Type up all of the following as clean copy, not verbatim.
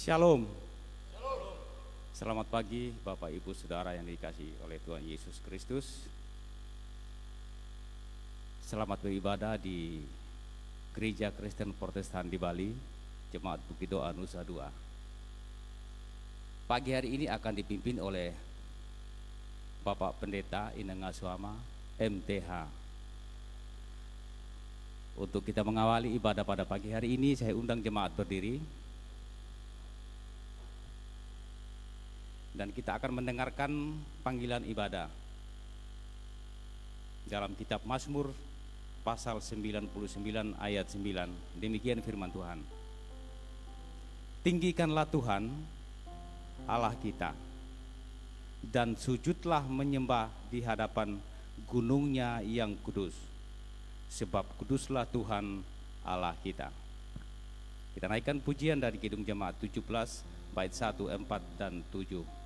Shalom. Selamat pagi Bapak Ibu Saudara yang dikasihi oleh Tuhan Yesus Kristus. Selamat beribadah di Gereja Kristen Protestan di Bali, Jemaat Bukit Doa Nusa Dua. Pagi hari ini akan dipimpin oleh Bapak Pendeta Ineng Aswama, MTH. Untuk kita mengawali ibadah pada pagi hari ini, saya undang jemaat berdiri. Dan kita akan mendengarkan panggilan ibadah dalam kitab Mazmur pasal 99 ayat 9. Demikian firman Tuhan. Tinggikanlah Tuhan Allah kita, dan sujudlah menyembah di hadapan gunungnya yang kudus, sebab kuduslah Tuhan Allah kita. Kita naikkan pujian dari Kidung Jemaat 17 bait 1, 4, dan 7.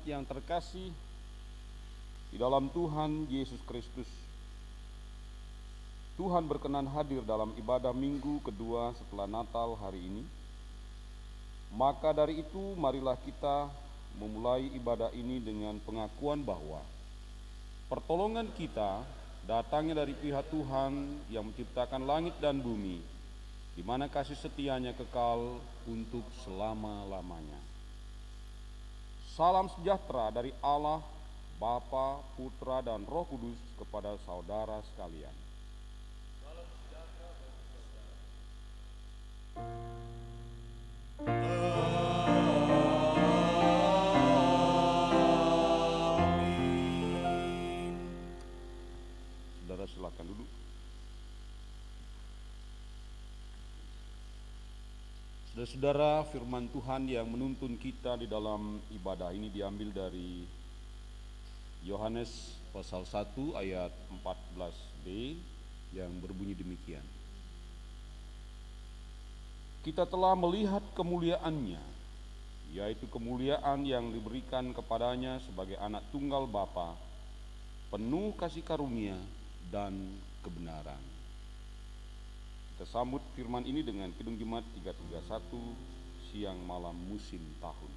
Yang terkasih di dalam Tuhan Yesus Kristus, Tuhan berkenan hadir dalam ibadah minggu kedua setelah Natal hari ini. Maka dari itu marilah kita memulai ibadah ini dengan pengakuan bahwa pertolongan kita datangnya dari pihak Tuhan yang menciptakan langit dan bumi, di mana kasih setianya kekal untuk selama-lamanya. Salam sejahtera dari Allah, Bapa, Putra, dan Roh Kudus kepada saudara sekalian. Salam sejahtera bagi Amin. Saudara silakan duduk. Saudara-saudara, firman Tuhan yang menuntun kita di dalam ibadah ini diambil dari Yohanes pasal 1 ayat 14b yang berbunyi demikian. Kita telah melihat kemuliaannya, yaitu kemuliaan yang diberikan kepadanya sebagai anak tunggal Bapa, penuh kasih karunia dan kebenaran. Kita sambut firman ini dengan Kidung Jemaat 331, siang malam musim tahun.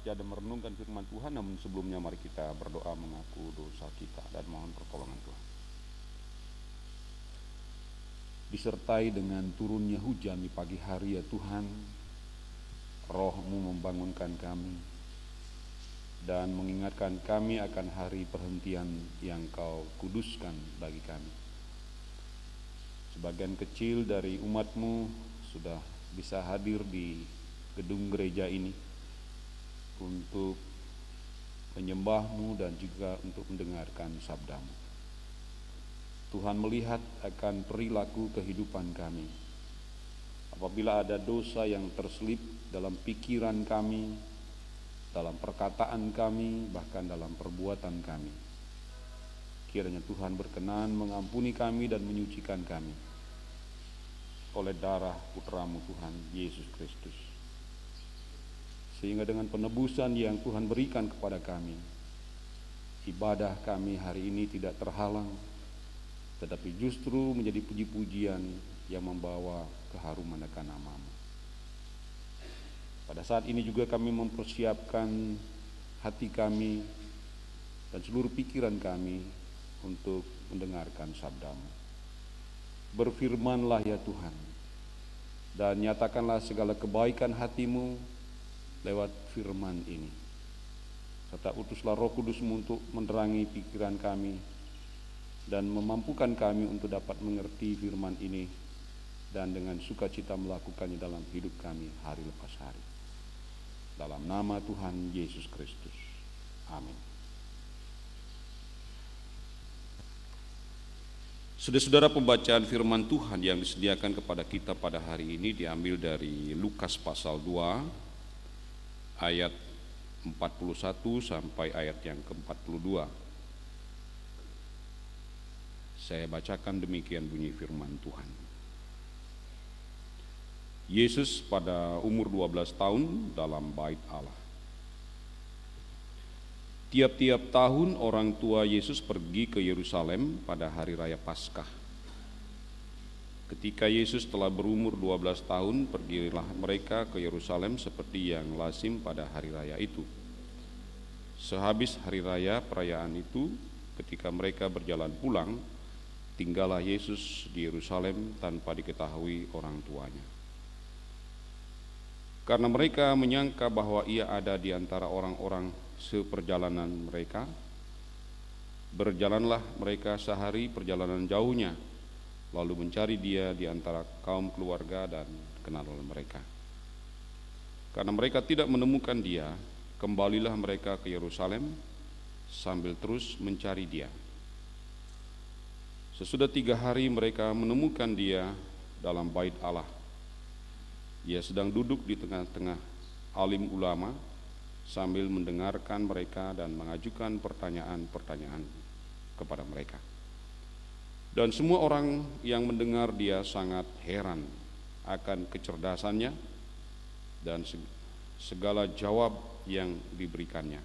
Dan merenungkan firman Tuhan, namun sebelumnya mari kita berdoa mengaku dosa kita dan mohon pertolongan Tuhan. Disertai dengan turunnya hujan di pagi hari ya Tuhan, Roh-Mu membangunkan kami dan mengingatkan kami akan hari perhentian yang Kau kuduskan bagi kami. Sebagian kecil dari umat-Mu sudah bisa hadir di gedung gereja ini untuk menyembah-Mu dan juga untuk mendengarkan sabda-Mu. Tuhan melihat akan perilaku kehidupan kami. Apabila ada dosa yang terselip dalam pikiran kami, dalam perkataan kami, bahkan dalam perbuatan kami, kiranya Tuhan berkenan mengampuni kami dan menyucikan kami oleh darah Putra-Mu Tuhan Yesus Kristus. Sehingga dengan penebusan yang Tuhan berikan kepada kami, ibadah kami hari ini tidak terhalang, tetapi justru menjadi puji-pujian yang membawa keharuman akan nama-Mu. Pada saat ini juga kami mempersiapkan hati kami dan seluruh pikiran kami untuk mendengarkan sabda-Mu. Berfirmanlah ya Tuhan, dan nyatakanlah segala kebaikan hati-Mu lewat firman ini. Serta utuslah Roh Kudus-Mu untuk menerangi pikiran kami dan memampukan kami untuk dapat mengerti firman ini dan dengan sukacita melakukannya dalam hidup kami hari lepas hari. Dalam nama Tuhan Yesus Kristus. Amin. Saudara-saudara, pembacaan firman Tuhan yang disediakan kepada kita pada hari ini diambil dari Lukas pasal 2 ayat 41 sampai ayat yang ke-42. Saya bacakan demikian bunyi firman Tuhan. Yesus pada umur 12 tahun dalam bait Allah. Tiap-tiap tahun orang tua Yesus pergi ke Yerusalem pada hari raya Paskah. Ketika Yesus telah berumur 12 tahun, pergilah mereka ke Yerusalem seperti yang lazim pada hari raya itu. Sehabis hari raya perayaan itu, ketika mereka berjalan pulang, tinggallah Yesus di Yerusalem tanpa diketahui orang tuanya. Karena mereka menyangka bahwa ia ada di antara orang-orang seperjalanan mereka, berjalanlah mereka sehari perjalanan jauhnya, lalu mencari dia di antara kaum keluarga dan kenalan mereka. Karena mereka tidak menemukan dia, kembalilah mereka ke Yerusalem sambil terus mencari dia. Sesudah 3 hari mereka menemukan dia dalam bait Allah. Ia sedang duduk di tengah-tengah alim ulama sambil mendengarkan mereka dan mengajukan pertanyaan-pertanyaan kepada mereka. Dan semua orang yang mendengar dia sangat heran akan kecerdasannya dan segala jawab yang diberikannya.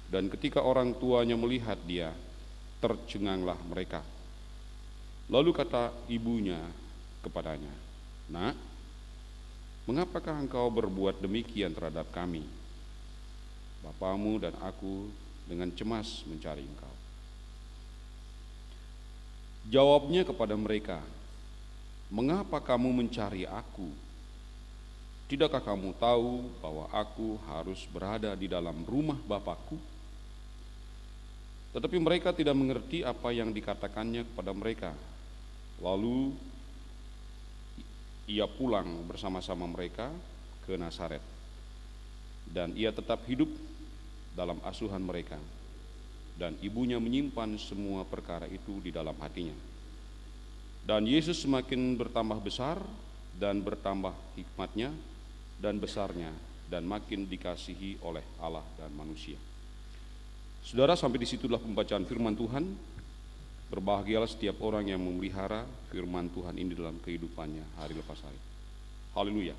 Dan ketika orang tuanya melihat dia, tercenganglah mereka. Lalu kata ibunya kepadanya, "Nak, mengapakah engkau berbuat demikian terhadap kami? Bapamu dan aku dengan cemas mencari engkau." Jawabnya kepada mereka, "Mengapa kamu mencari aku? Tidakkah kamu tahu bahwa aku harus berada di dalam rumah Bapakku?" Tetapi mereka tidak mengerti apa yang dikatakannya kepada mereka. Lalu ia pulang bersama-sama mereka ke Nazaret, dan ia tetap hidup dalam asuhan mereka, dan ibunya menyimpan semua perkara itu di dalam hatinya. Dan Yesus semakin bertambah besar dan bertambah hikmatnya dan besarnya, dan makin dikasihi oleh Allah dan manusia. Saudara, sampai disitulah pembacaan firman Tuhan. Berbahagialah setiap orang yang memelihara firman Tuhan ini dalam kehidupannya hari lepas hari. Haleluya.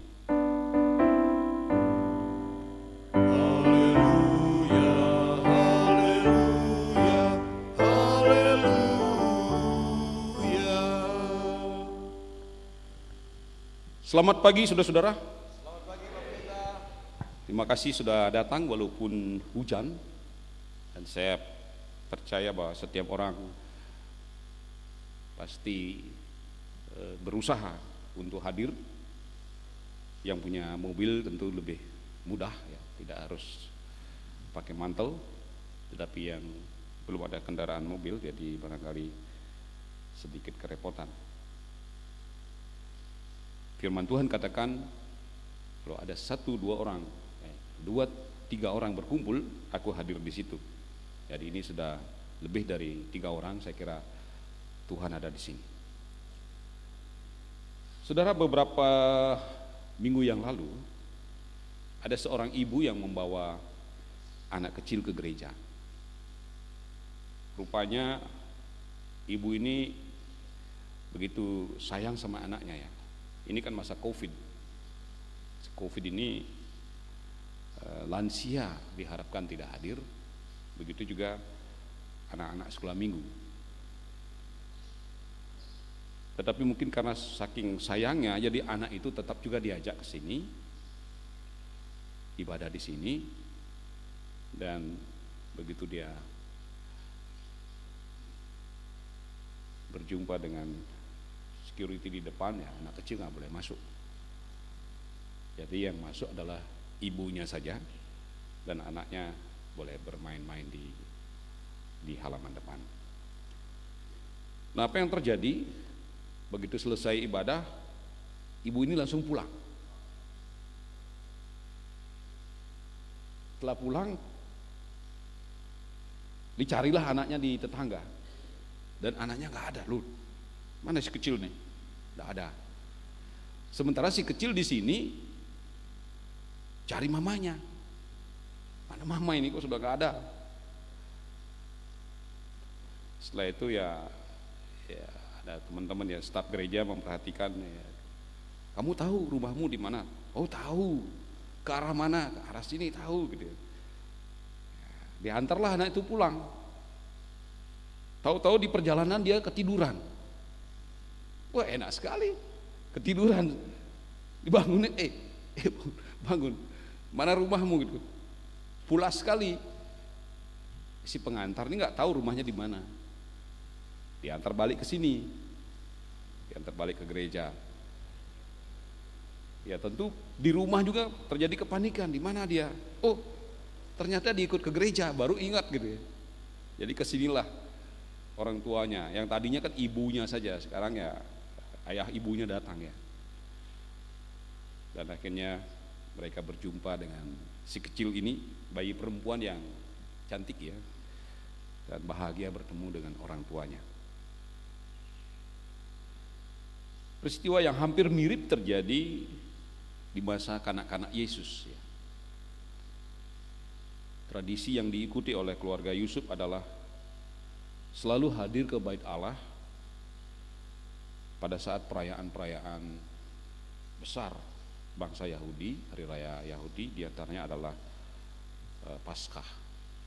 Selamat pagi saudara-saudara. Selamat pagi Pak Pendeta. Terima kasih sudah datang walaupun hujan. Dan saya percaya bahwa setiap orang pasti berusaha untuk hadir. Yang punya mobil tentu lebih mudah, ya, tidak harus pakai mantel. Tetapi yang belum ada kendaraan mobil, jadi barangkali sedikit kerepotan. Firman Tuhan katakan, kalau ada 1-2 orang, 2-3 orang berkumpul, aku hadir di situ. Jadi ini sudah lebih dari 3 orang, saya kira Tuhan ada di sini. Saudara, beberapa minggu yang lalu ada seorang ibu yang membawa anak kecil ke gereja. Rupanya ibu ini begitu sayang sama anaknya, ya. Ini kan masa COVID. COVID ini lansia diharapkan tidak hadir. Begitu juga anak-anak sekolah minggu. Tetapi mungkin karena saking sayangnya, jadi anak itu tetap juga diajak ke sini, ibadah di sini, dan begitu dia berjumpa dengan security di depan, ya anak kecil nggak boleh masuk. Jadi yang masuk adalah ibunya saja, dan anaknya boleh bermain-main di halaman depan. Nah, apa yang terjadi? Begitu selesai ibadah, ibu ini langsung pulang. Setelah pulang, dicarilah anaknya di tetangga, dan anaknya nggak ada. Loh, mana si kecil nih? Nggak ada. Sementara si kecil di sini cari mamanya. Mana mama ini, kok sudah nggak ada? Setelah itu ya ada teman-teman, ya staf gereja memperhatikan, ya, kamu tahu rumahmu di mana? Oh tahu. Ke arah mana? Ke arah sini, tahu gitu. Diantarlah anak itu pulang. Tahu-tahu di perjalanan dia ketiduran. Wah, enak sekali. Ketiduran. Dibangunin, bangun. Mana rumahmu gitu. Pulas sekali. Si pengantar ini nggak tahu rumahnya di mana. Diantar balik ke sini, diantar balik ke gereja. Ya tentu di rumah juga terjadi kepanikan, di mana dia? Oh, ternyata diikut ke gereja, baru ingat gitu ya. Jadi kesinilah orang tuanya, yang tadinya kan ibunya saja, sekarang ya ayah ibunya datang ya. Dan akhirnya mereka berjumpa dengan si kecil ini, bayi perempuan yang cantik ya, dan bahagia bertemu dengan orang tuanya. Peristiwa yang hampir mirip terjadi di masa kanak-kanak Yesus ya. Tradisi yang diikuti oleh keluarga Yusuf adalah selalu hadir ke bait Allah pada saat perayaan-perayaan besar bangsa Yahudi, hari raya Yahudi, diantaranya adalah Paskah.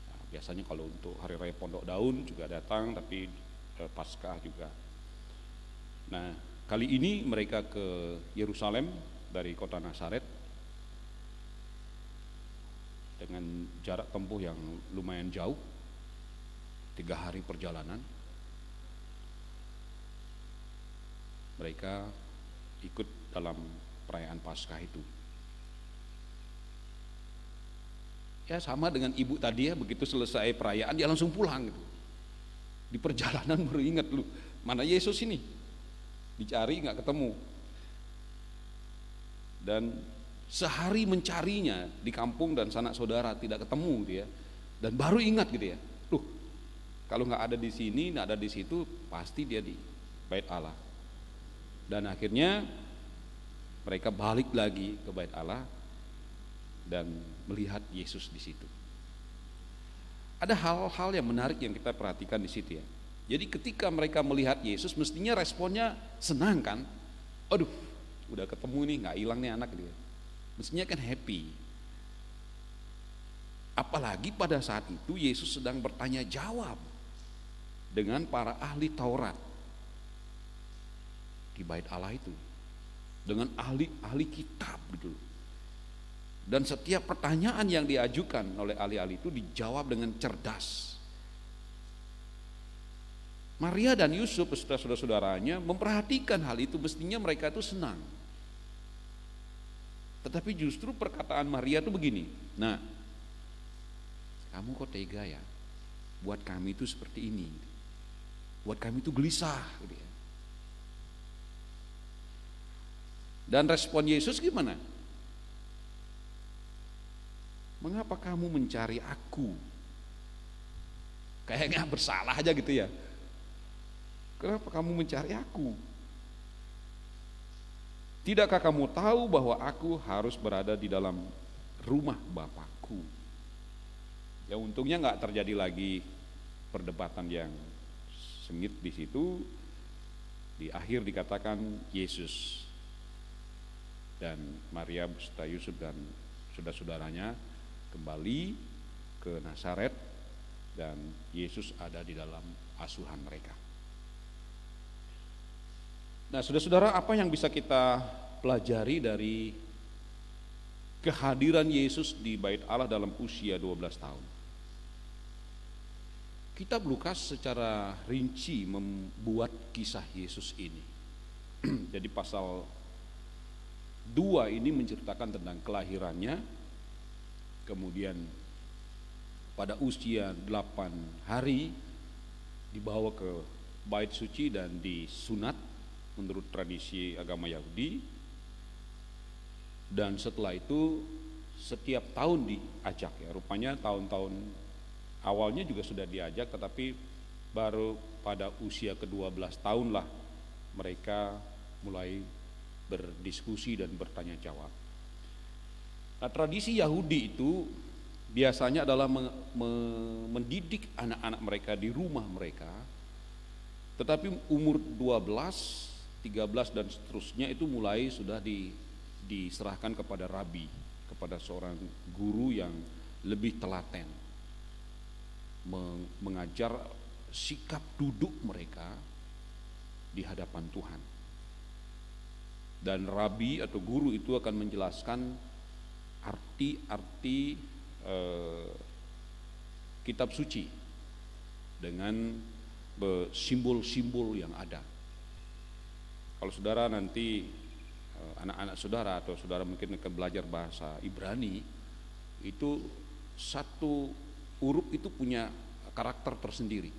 Nah, biasanya kalau untuk hari raya Pondok Daun juga datang, tapi Paskah juga. Nah, kali ini mereka ke Yerusalem dari kota Nazaret dengan jarak tempuh yang lumayan jauh, 3 hari perjalanan. Mereka ikut dalam perayaan Paskah itu. Ya sama dengan ibu tadi ya, begitu selesai perayaan dia langsung pulang gitu. Di perjalanan baru ingat, lu mana Yesus ini, dicari nggak ketemu. Dan sehari mencarinya di kampung dan sanak saudara tidak ketemu dia, dan baru ingat gitu ya, loh kalau nggak ada di sini, nggak ada di situ, pasti dia di bait Allah. Dan akhirnya mereka balik lagi ke bait Allah dan melihat Yesus di situ. Ada hal-hal yang menarik yang kita perhatikan di situ ya. Jadi ketika mereka melihat Yesus, mestinya responnya senang kan? Aduh, udah ketemu nih, nggak hilang nih anak dia. Mestinya kan happy. Apalagi pada saat itu Yesus sedang bertanya jawab dengan para ahli Taurat di bait Allah itu, dengan ahli kitab gitu. Dan setiap pertanyaan yang diajukan oleh ahli-ahli itu dijawab dengan cerdas. Maria dan Yusuf beserta saudara-saudaranya memperhatikan hal itu, mestinya mereka itu senang. Tetapi justru perkataan Maria itu begini, nah kamu kok tega ya, buat kami itu seperti ini, buat kami itu gelisah gitu ya. Dan respon Yesus gimana? Mengapa kamu mencari aku? Kayaknya bersalah aja gitu ya. Kenapa kamu mencari aku? Tidakkah kamu tahu bahwa aku harus berada di dalam rumah Bapakku? Ya untungnya nggak terjadi lagi perdebatan yang sengit di situ. Di akhir dikatakan Yesus dan Maria beserta Yusuf dan saudara-saudaranya kembali ke Nazaret dan Yesus ada di dalam asuhan mereka. Nah, saudara-saudara, apa yang bisa kita pelajari dari kehadiran Yesus di bait Allah dalam usia 12 tahun? Kitab Lukas secara rinci membuat kisah Yesus ini. Jadi pasal 2 ini menceritakan tentang kelahirannya, kemudian pada usia 8 hari dibawa ke bait suci dan disunat menurut tradisi agama Yahudi, dan setelah itu setiap tahun diajak ya. Rupanya tahun-tahun awalnya juga sudah diajak, tetapi baru pada usia ke-12 tahun lah mereka mulai berdiskusi dan bertanya jawab. Nah, tradisi Yahudi itu biasanya adalah mendidik anak-anak mereka di rumah mereka, tetapi umur 12, 13 dan seterusnya itu mulai sudah diserahkan kepada rabi, kepada seorang guru yang lebih telaten, mengajar sikap duduk mereka di hadapan Tuhan. Dan rabi atau guru itu akan menjelaskan arti-arti kitab suci dengan simbol-simbol yang ada. Kalau saudara nanti anak-anak saudara atau saudara mungkin akan belajar bahasa Ibrani, itu satu huruf itu punya karakter tersendiri.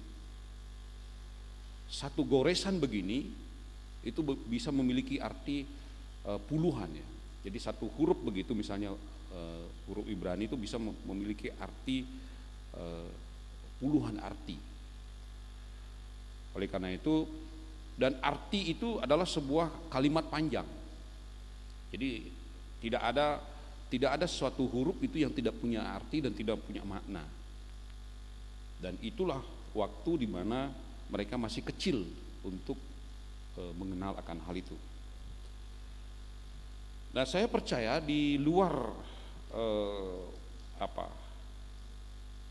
Satu goresan begini itu bisa memiliki arti puluhan ya. Jadi satu huruf begitu, misalnya huruf Ibrani itu bisa memiliki arti puluhan arti. Oleh karena itu, dan arti itu adalah sebuah kalimat panjang. Jadi tidak ada suatu huruf itu yang tidak punya arti dan tidak punya makna. Dan itulah waktu di mana mereka masih kecil untuk mengenal akan hal itu. Nah, saya percaya di luar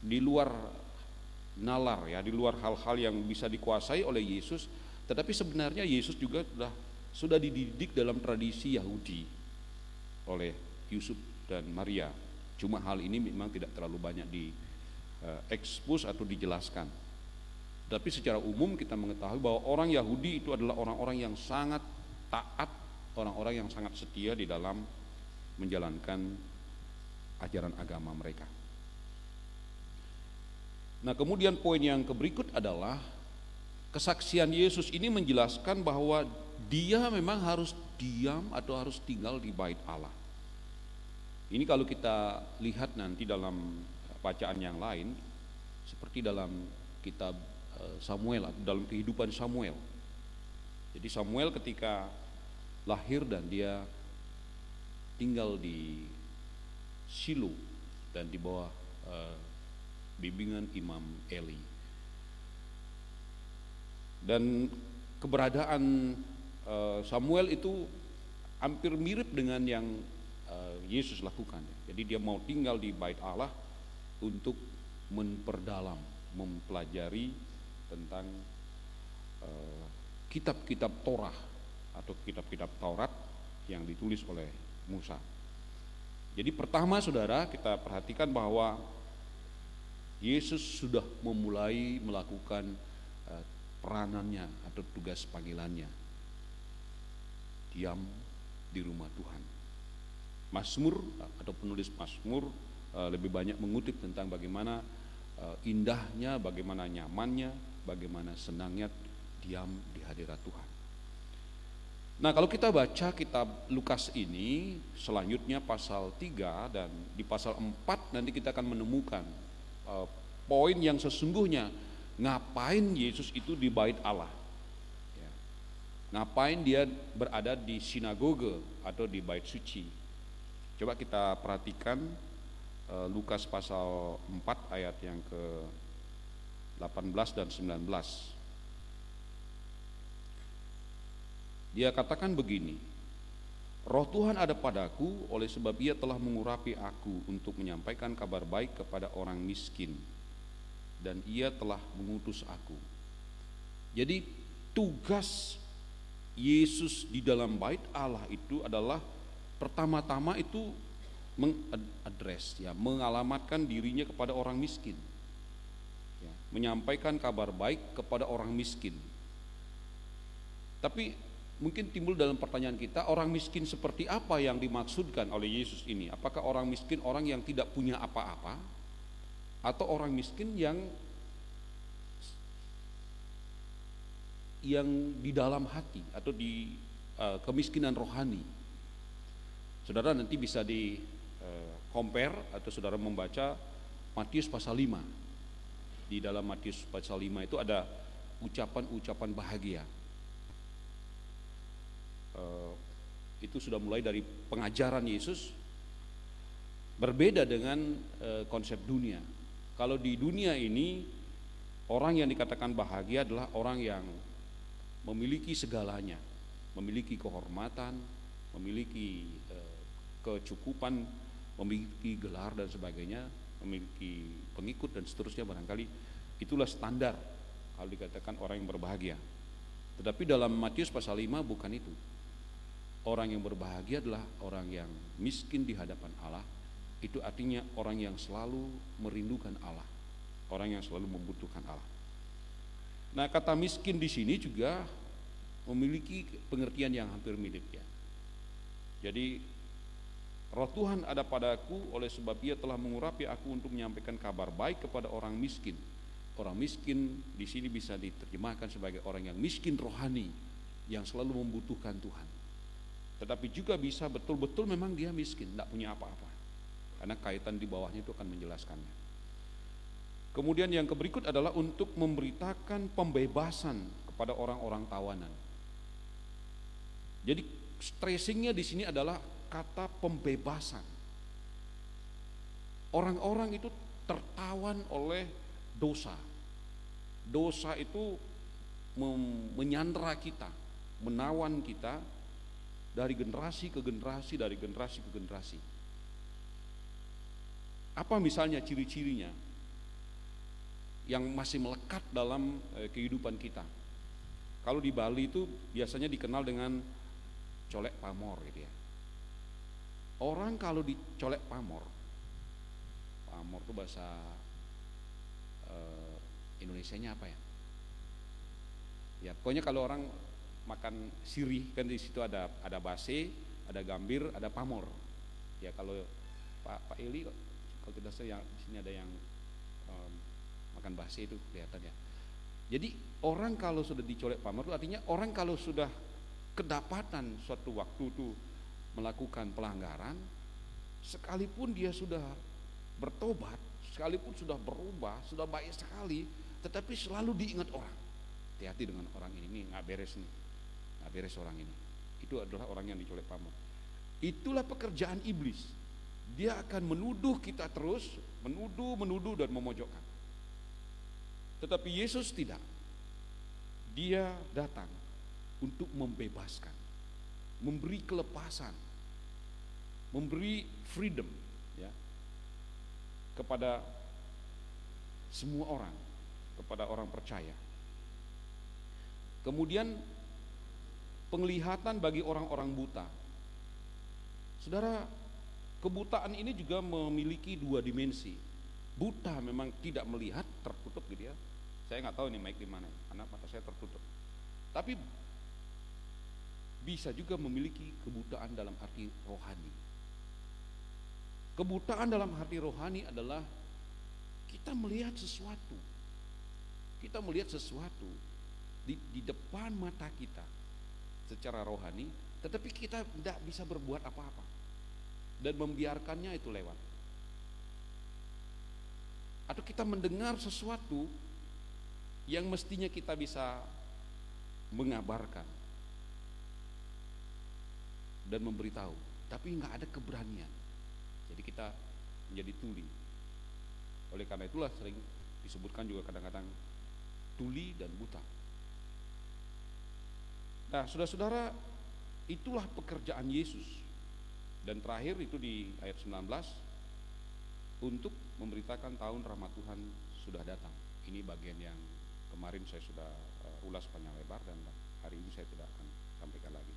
di luar nalar ya, di luar hal-hal yang bisa dikuasai oleh Yesus, tetapi sebenarnya Yesus juga sudah dididik dalam tradisi Yahudi oleh Yusuf dan Maria. Cuma hal ini memang tidak terlalu banyak diekspos atau dijelaskan. Tapi secara umum kita mengetahui bahwa orang Yahudi itu adalah orang-orang yang sangat taat, orang-orang yang sangat setia di dalam menjalankan ajaran agama mereka. Nah, kemudian poin yang berikut adalah kesaksian Yesus ini menjelaskan bahwa dia memang harus diam atau harus tinggal di bait Allah. Ini kalau kita lihat nanti dalam bacaan yang lain, seperti dalam kitab Samuel atau dalam kehidupan Samuel. Jadi Samuel ketika lahir dan dia tinggal di Shilo dan di bawah bimbingan Imam Eli. Dan keberadaan Samuel itu hampir mirip dengan yang Yesus lakukan. Jadi dia mau tinggal di bait Allah untuk memperdalam, mempelajari tentang kitab-kitab Torah atau kitab-kitab Taurat yang ditulis oleh Musa. Jadi pertama saudara, kita perhatikan bahwa Yesus sudah memulai melakukan peranannya atau tugas panggilannya, diam di rumah Tuhan. Mazmur atau penulis Mazmur lebih banyak mengutip tentang bagaimana indahnya, bagaimana nyamannya, bagaimana senangnya diam di hadirat Tuhan. Nah, kalau kita baca kitab Lukas ini, selanjutnya pasal 3 dan di pasal 4 nanti kita akan menemukan poin yang sesungguhnya ngapain Yesus itu di bait Allah ya. Ngapain dia berada di sinagoge atau di bait suci. Coba kita perhatikan Lukas pasal 4 ayat yang ke 18 dan 19. Dia katakan begini, Roh Tuhan ada padaku, oleh sebab Ia telah mengurapi aku untuk menyampaikan kabar baik kepada orang miskin, dan Ia telah mengutus aku. Jadi tugas Yesus di dalam bait Allah itu adalah pertama-tama itu mengadres ya, mengalamatkan dirinya kepada orang miskin ya, menyampaikan kabar baik kepada orang miskin. Tapi mungkin timbul dalam pertanyaan kita, orang miskin seperti apa yang dimaksudkan oleh Yesus ini? Apakah orang miskin orang yang tidak punya apa-apa, atau orang miskin yang di dalam hati atau di kemiskinan rohani? Saudara nanti bisa di compare atau saudara membaca Matius pasal 5. Di dalam Matius pasal 5 itu ada ucapan-ucapan bahagia. Itu sudah mulai dari pengajaran Yesus, berbeda dengan konsep dunia. Kalau di dunia ini, orang yang dikatakan bahagia adalah orang yang memiliki segalanya, memiliki kehormatan, memiliki kecukupan, memiliki gelar dan sebagainya, memiliki pengikut dan seterusnya, barangkali itulah standar kalau dikatakan orang yang berbahagia. Tetapi dalam Matius pasal 5 bukan itu. Orang yang berbahagia adalah orang yang miskin di hadapan Allah. Itu artinya orang yang selalu merindukan Allah, orang yang selalu membutuhkan Allah. Nah, kata miskin di sini juga memiliki pengertian yang hampir mirip ya. Jadi Roh Tuhan ada padaku, oleh sebab Ia telah mengurapi aku untuk menyampaikan kabar baik kepada orang miskin. Orang miskin di sini bisa diterjemahkan sebagai orang yang miskin rohani, yang selalu membutuhkan Tuhan. Tetapi juga bisa betul-betul memang dia miskin, tidak punya apa-apa. Karena kaitan di bawahnya itu akan menjelaskannya. Kemudian yang berikut adalah untuk memberitakan pembebasan kepada orang-orang tawanan. Jadi stressingnya di sini adalah kata pembebasan. Orang-orang itu tertawan oleh dosa. Dosa itu menyandera kita, menawan kita dari generasi ke generasi, dari generasi ke generasi. Apa misalnya ciri-cirinya yang masih melekat dalam kehidupan kita? Kalau di Bali itu biasanya dikenal dengan colek pamor gitu ya. Orang kalau dicolek pamor, pamor itu bahasa Indonesianya apa ya? Ya, pokoknya kalau orang makan sirih kan di situ ada base, ada gambir, ada pamor. Ya kalau Pak Eli kalau tidak salah yang di sini ada yang makan base itu kelihatan ya. Jadi orang kalau sudah dicolek pamor itu artinya orang kalau sudah kedapatan suatu waktu itu melakukan pelanggaran, sekalipun dia sudah bertobat, sekalipun sudah berubah, sudah baik sekali, tetapi selalu diingat orang. Hati-hati dengan orang ini nggak beres nih, nggak beres orang ini. Itu adalah orang yang dicolek pamor. Itulah pekerjaan iblis. Dia akan menuduh kita terus, menuduh dan memojokkan. Tetapi Yesus tidak. Dia datang untuk membebaskan, memberi kelepasan, memberi freedom ya, kepada semua orang, kepada orang percaya. Kemudian penglihatan bagi orang-orang buta. Saudara, kebutaan ini juga memiliki dua dimensi. Buta memang tidak melihat, tertutup gitu ya. Saya nggak tahu ini mic di mana, karena mata saya tertutup. Tapi bisa juga memiliki kebutaan dalam arti rohani. Kebutaan dalam arti rohani adalah kita melihat sesuatu. Kita melihat sesuatu di depan mata kita secara rohani, tetapi kita tidak bisa berbuat apa-apa dan membiarkannya itu lewat. Atau kita mendengar sesuatu yang mestinya kita bisa mengabarkan dan memberitahu, tapi nggak ada keberanian. Jadi kita menjadi tuli. Oleh karena itulah sering disebutkan juga kadang-kadang tuli dan buta. Nah, saudara-saudara, itulah pekerjaan Yesus. Dan terakhir itu di ayat 19, untuk memberitakan tahun rahmat Tuhan sudah datang. Ini bagian yang kemarin saya sudah ulas panjang lebar, dan hari ini saya tidak akan sampaikan lagi.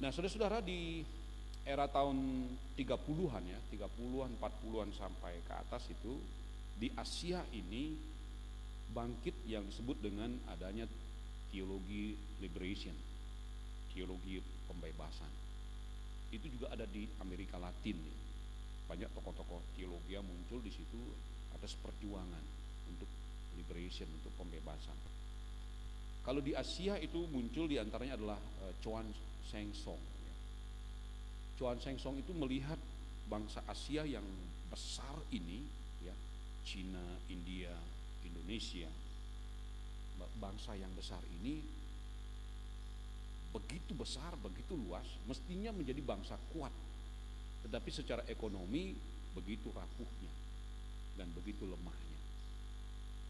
Nah, saudara-saudara, di era tahun 30-an ya, 30-an, 40-an sampai ke atas itu, di Asia ini bangkit yang disebut dengan adanya teologi liberation, teologi pembebasan. Itu juga ada di Amerika Latin. Banyak tokoh-tokoh teologi yang muncul di situ atas perjuangan untuk liberation, untuk pembebasan. Kalau di Asia itu muncul diantaranya adalah Chuang Sheng Song. Chuang Sheng Song itu melihat bangsa Asia yang besar ini, ya, Cina, India, Indonesia, bangsa yang besar ini begitu besar, begitu luas, mestinya menjadi bangsa kuat, tetapi secara ekonomi begitu rapuhnya dan begitu lemahnya,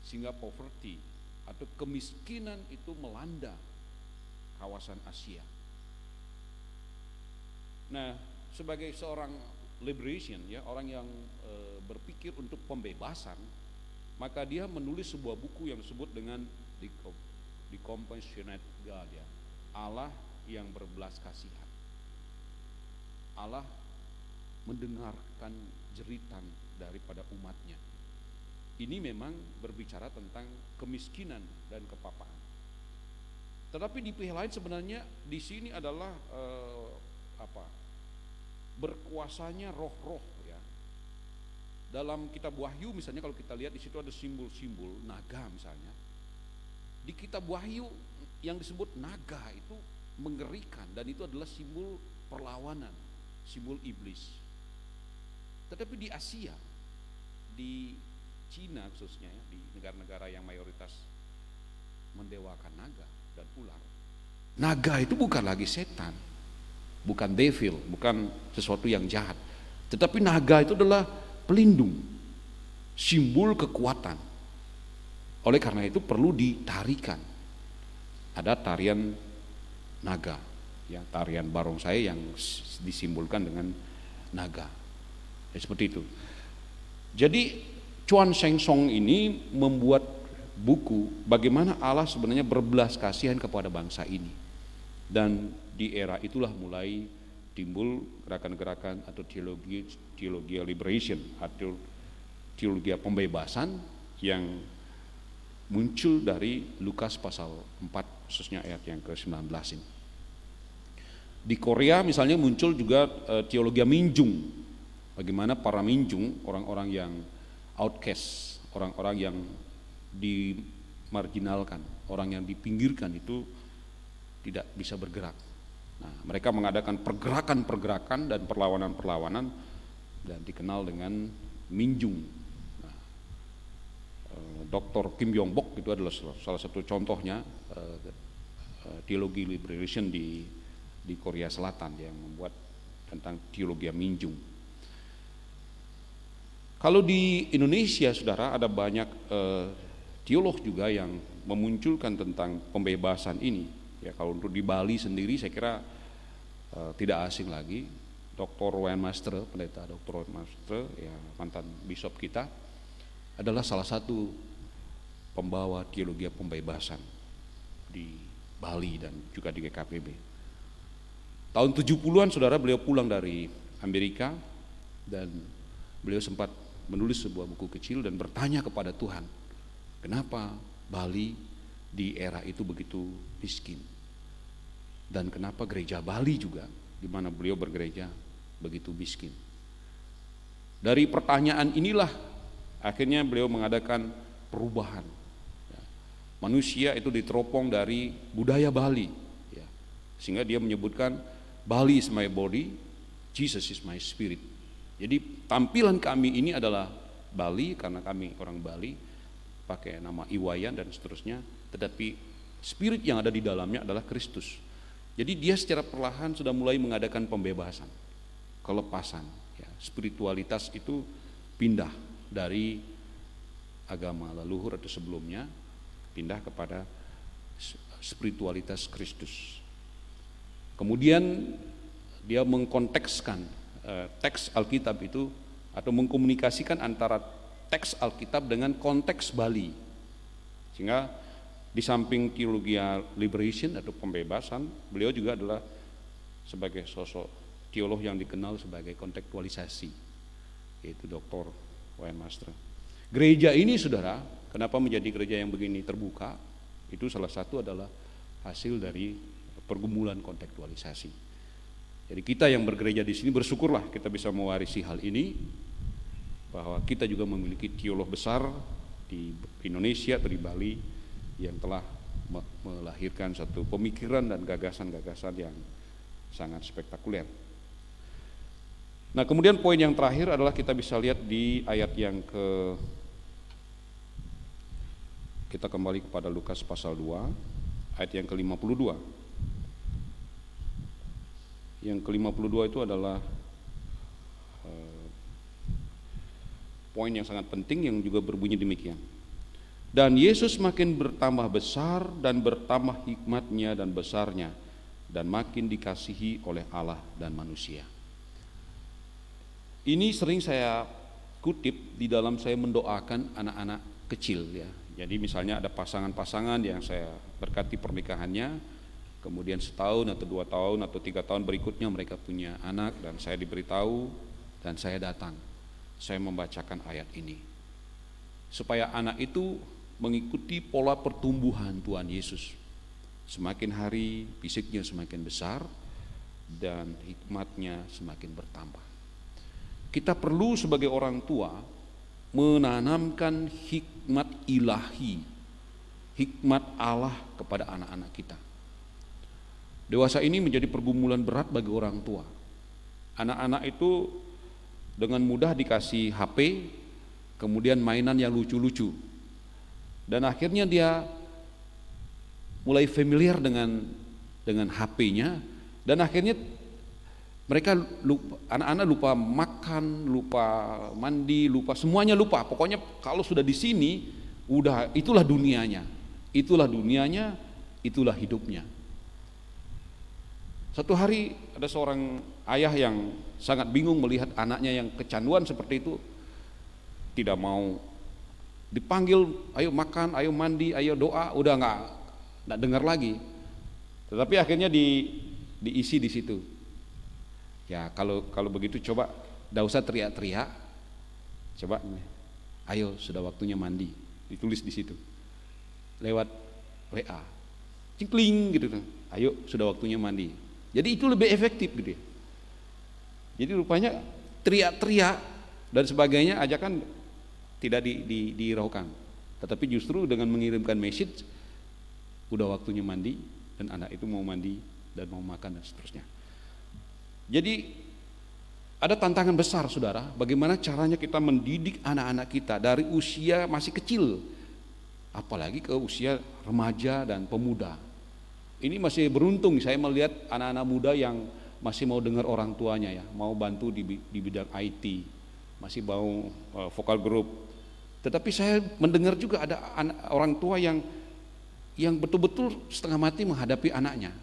sehingga poverty atau kemiskinan itu melanda kawasan Asia. Nah, sebagai seorang liberation ya, orang yang berpikir untuk pembebasan, maka dia menulis sebuah buku yang disebut dengan The Compassionate God ya, Allah yang berbelas kasihan. Allah mendengarkan jeritan daripada umatnya. Ini memang berbicara tentang kemiskinan dan kepapaan. Tetapi di pihak lain sebenarnya di sini adalah berkuasanya roh-roh ya. Dalam kitab Wahyu misalnya, kalau kita lihat di situ ada simbol-simbol naga misalnya. Di kitab Wahyu yang disebut naga itu mengerikan, dan itu adalah simbol perlawanan, simbol iblis. Tetapi di Asia, di Cina khususnya ya, di negara-negara yang mayoritas mendewakan naga dan ular, naga itu bukan lagi setan, bukan devil, bukan sesuatu yang jahat, tetapi naga itu adalah pelindung, simbol kekuatan. Oleh karena itu perlu ditarikan. Ada tarian naga, ya, tarian barongsai yang disimbolkan dengan naga. Ya, seperti itu. Jadi Chuan Sheng Song ini membuat buku bagaimana Allah sebenarnya berbelas kasihan kepada bangsa ini. Dan di era itulah mulai timbul gerakan-gerakan atau teologi liberation atau teologi pembebasan yang muncul dari Lukas pasal 4 khususnya ayat yang ke-19 ini. Di Korea misalnya muncul juga teologi Minjung. Bagaimana para Minjung, orang-orang yang outcast, orang-orang yang dimarginalkan, orang yang dipinggirkan itu tidak bisa bergerak. Nah, mereka mengadakan pergerakan-pergerakan dan perlawanan-perlawanan dan dikenal dengan Minjung. Dr. Kim Yong Bok itu adalah salah satu contohnya teologi liberation di Korea Selatan yang membuat tentang teologi Minjung. Kalau di Indonesia, saudara, ada banyak teolog juga yang memunculkan tentang pembebasan ini. Ya, kalau untuk di Bali sendiri saya kira tidak asing lagi. Dr. Wayne Master, pendeta Dr. Wayne Master, ya, mantan bishop kita, adalah salah satu pembawa teologi pembebasan di Bali dan juga di GKPB. Tahun 70-an, saudara, beliau pulang dari Amerika dan beliau sempat menulis sebuah buku kecil dan bertanya kepada Tuhan, kenapa Bali di era itu begitu miskin, dan kenapa gereja Bali juga di mana beliau bergereja begitu miskin. Dari pertanyaan inilah akhirnya beliau mengadakan perubahan. Manusia itu diteropong dari budaya Bali, ya, sehingga dia menyebutkan Bali is my body, Jesus is my spirit. Jadi tampilan kami ini adalah Bali karena kami orang Bali, pakai nama Iwayan dan seterusnya, tetapi spirit yang ada di dalamnya adalah Kristus. Jadi dia secara perlahan sudah mulai mengadakan pembebasan, kelepasan. Ya, spiritualitas itu pindah dari agama leluhur atau sebelumnya, pindah kepada spiritualitas Kristus. Kemudian dia mengkontekskan teks Alkitab itu atau mengkomunikasikan antara teks Alkitab dengan konteks Bali, sehingga di samping teologi liberation atau pembebasan, beliau juga adalah sebagai sosok teolog yang dikenal sebagai kontekstualisasi, yaitu Dr. Wayne Master. Gereja ini, saudara, kenapa menjadi gereja yang begini terbuka? Itu salah satu adalah hasil dari pergumulan kontekstualisasi. Jadi kita yang bergereja di sini bersyukurlah kita bisa mewarisi hal ini, bahwa kita juga memiliki teolog besar di Indonesia atau di Bali yang telah melahirkan satu pemikiran dan gagasan-gagasan yang sangat spektakuler. Nah, kemudian poin yang terakhir adalah kita bisa lihat di ayat yang kita kembali kepada Lukas pasal 2 ayat yang ke-52. Yang ke-52 itu adalah poin yang sangat penting yang juga berbunyi demikian. Dan Yesus makin bertambah besar dan bertambah hikmatnya dan besarnya, dan makin dikasihi oleh Allah dan manusia. Ini sering saya kutip di dalam saya mendoakan anak-anak kecil, ya. Jadi misalnya ada pasangan-pasangan yang saya berkati pernikahannya, kemudian setahun atau 2 tahun atau 3 tahun berikutnya mereka punya anak, dan saya diberitahu dan saya datang, saya membacakan ayat ini supaya anak itu mengikuti pola pertumbuhan Tuhan Yesus. Semakin hari fisiknya semakin besar, dan hikmatnya semakin bertambah. Kita perlu sebagai orang tua menanamkan hikmat ilahi, hikmat Allah kepada anak-anak kita. Dewasa ini menjadi pergumulan berat bagi orang tua. Anak-anak itu dengan mudah dikasih HP, kemudian mainan yang lucu-lucu, dan akhirnya dia mulai familiar dengan HP-nya, dan akhirnya mereka lupa, anak-anak lupa makan, lupa mandi, lupa semuanya lupa. Pokoknya kalau sudah di sini, udah itulah dunianya, itulah hidupnya. Satu hari ada seorang ayah yang sangat bingung melihat anaknya yang kecanduan seperti itu, tidak mau dipanggil, ayo makan, ayo mandi, ayo doa, udah nggak dengar lagi. Tetapi akhirnya diisi di situ. Ya kalau begitu coba, tidak usah teriak-teriak, coba, ayo sudah waktunya mandi, ditulis di situ, lewat WA, cikling gitu, ayo sudah waktunya mandi. Jadi itu lebih efektif gitu. Jadi rupanya teriak-teriak dan sebagainya ajakan tidak dihiraukan, tetapi justru dengan mengirimkan message, udah waktunya mandi, dan anak itu mau mandi dan mau makan dan seterusnya. Jadi ada tantangan besar, saudara, bagaimana caranya kita mendidik anak-anak kita dari usia masih kecil, apalagi ke usia remaja dan pemuda. Ini masih beruntung saya melihat anak-anak muda yang masih mau dengar orang tuanya, ya, mau bantu di bidang IT, masih mau vokal group. Tetapi saya mendengar juga ada orang tua yang betul-betul setengah mati menghadapi anaknya,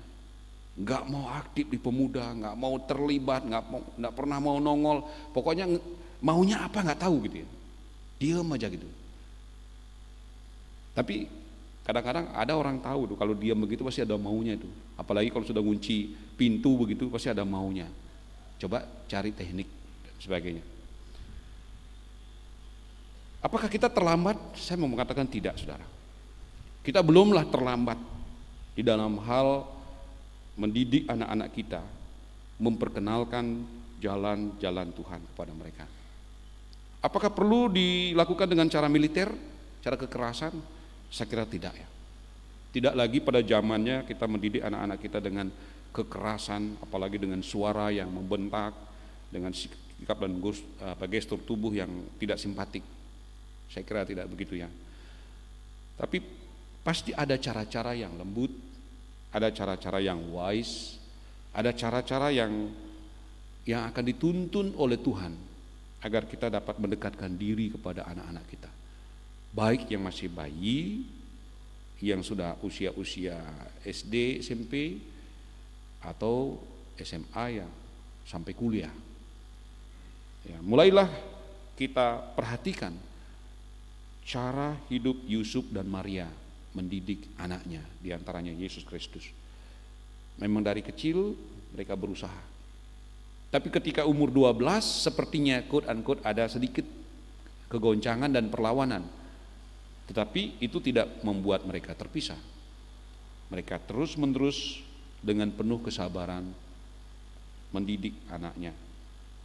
nggak mau aktif di pemuda, nggak mau terlibat, nggak pernah mau nongol, pokoknya maunya apa nggak tahu gitu ya, diam aja gitu. Tapi kadang-kadang ada orang tahu tuh, kalau diam begitu pasti ada maunya itu, apalagi kalau sudah kunci pintu begitu pasti ada maunya. Coba cari teknik dan sebagainya. Apakah kita terlambat? Saya mau mengatakan tidak, saudara. Kita belumlah terlambat di dalam hal mendidik anak-anak kita, memperkenalkan jalan-jalan Tuhan kepada mereka. Apakah perlu dilakukan dengan cara militer, cara kekerasan? Saya kira tidak, ya. Tidak lagi pada zamannya kita mendidik anak-anak kita dengan kekerasan, apalagi dengan suara yang membentak, dengan sikap dan gestur tubuh yang tidak simpatik. Saya kira tidak begitu, ya. Tapi pasti ada cara-cara yang lembut, ada cara-cara yang wise, ada cara-cara yang akan dituntun oleh Tuhan agar kita dapat mendekatkan diri kepada anak-anak kita, baik yang masih bayi, yang sudah usia-usia SD, SMP, atau SMA, ya, sampai kuliah. Ya, mulailah kita perhatikan cara hidup Yusuf dan Maria mendidik anaknya, diantaranya Yesus Kristus. Memang dari kecil mereka berusaha, tapi ketika umur 12 sepertinya quote unquote ada sedikit kegoncangan dan perlawanan, tetapi itu tidak membuat mereka terpisah. Mereka terus menerus dengan penuh kesabaran mendidik anaknya,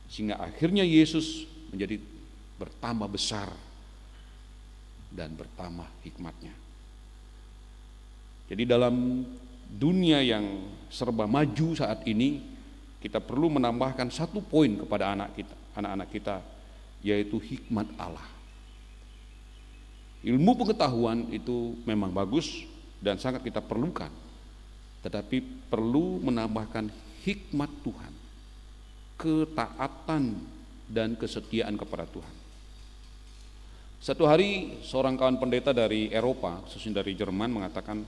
sehingga akhirnya Yesus menjadi bertambah besar dan bertambah hikmatnya. Jadi dalam dunia yang serba maju saat ini, kita perlu menambahkan satu poin kepada anak-anak kita, yaitu hikmat Allah. Ilmu pengetahuan itu memang bagus dan sangat kita perlukan, tetapi perlu menambahkan hikmat Tuhan, ketaatan dan kesetiaan kepada Tuhan. Satu hari seorang kawan pendeta dari Eropa, khususnya dari Jerman, mengatakan,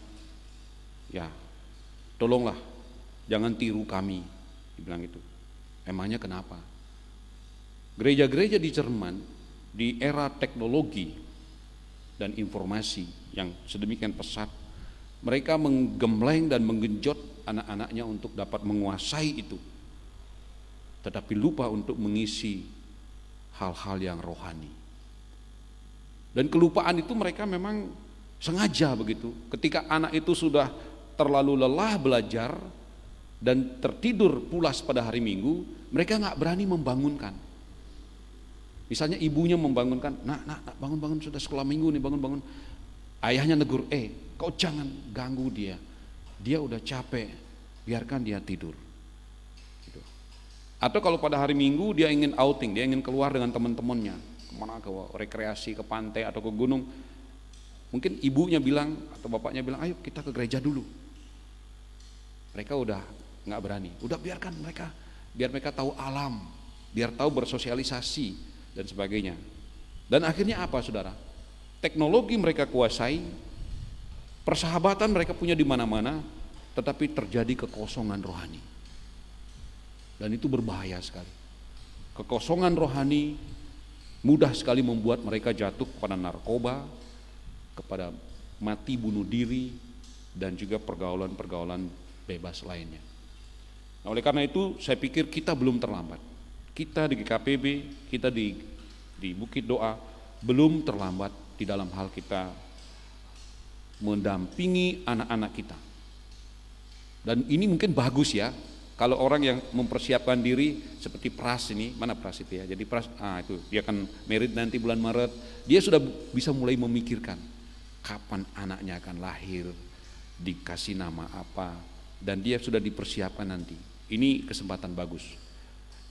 ya, tolonglah jangan tiru kami, dibilang itu. Emangnya kenapa? Gereja-gereja di Jerman di era teknologi dan informasi yang sedemikian pesat, mereka menggembleng dan menggenjot anak-anaknya untuk dapat menguasai itu, tetapi lupa untuk mengisi hal-hal yang rohani. Dan kelupaan itu mereka memang sengaja begitu. Ketika anak itu sudah terlalu lelah belajar, dan tertidur pulas pada hari Minggu, mereka nggak berani membangunkan. Misalnya ibunya membangunkan, nak bangun sudah sekolah Minggu nih, bangun. Ayahnya negur, kau jangan ganggu dia udah capek, biarkan dia tidur. Gitu. Atau kalau pada hari Minggu dia ingin outing, dia ingin keluar dengan teman-temannya, kemana, ke rekreasi, ke pantai atau ke gunung, mungkin ibunya bilang atau bapaknya bilang, ayo kita ke gereja dulu. Mereka udah nggak berani, udah biarkan mereka, biar mereka tahu alam, biar tahu bersosialisasi dan sebagainya. Dan akhirnya apa, saudara? Teknologi mereka kuasai, persahabatan mereka punya di mana-mana, tetapi terjadi kekosongan rohani. Dan itu berbahaya sekali. Kekosongan rohani mudah sekali membuat mereka jatuh kepada narkoba, kepada mati bunuh diri, dan juga pergaulan-pergaulan bebas lainnya. Nah, oleh karena itu saya pikir kita belum terlambat. Kita di GKPB, kita di Bukit Doa belum terlambat di dalam hal kita mendampingi anak-anak kita. Dan ini mungkin bagus ya, kalau orang yang mempersiapkan diri seperti Pras ini, mana Pras itu ya? Jadi Pras, itu dia akan married nanti bulan Maret, dia sudah bisa mulai memikirkan kapan anaknya akan lahir, dikasih nama apa, dan dia sudah dipersiapkan nanti. Ini kesempatan bagus.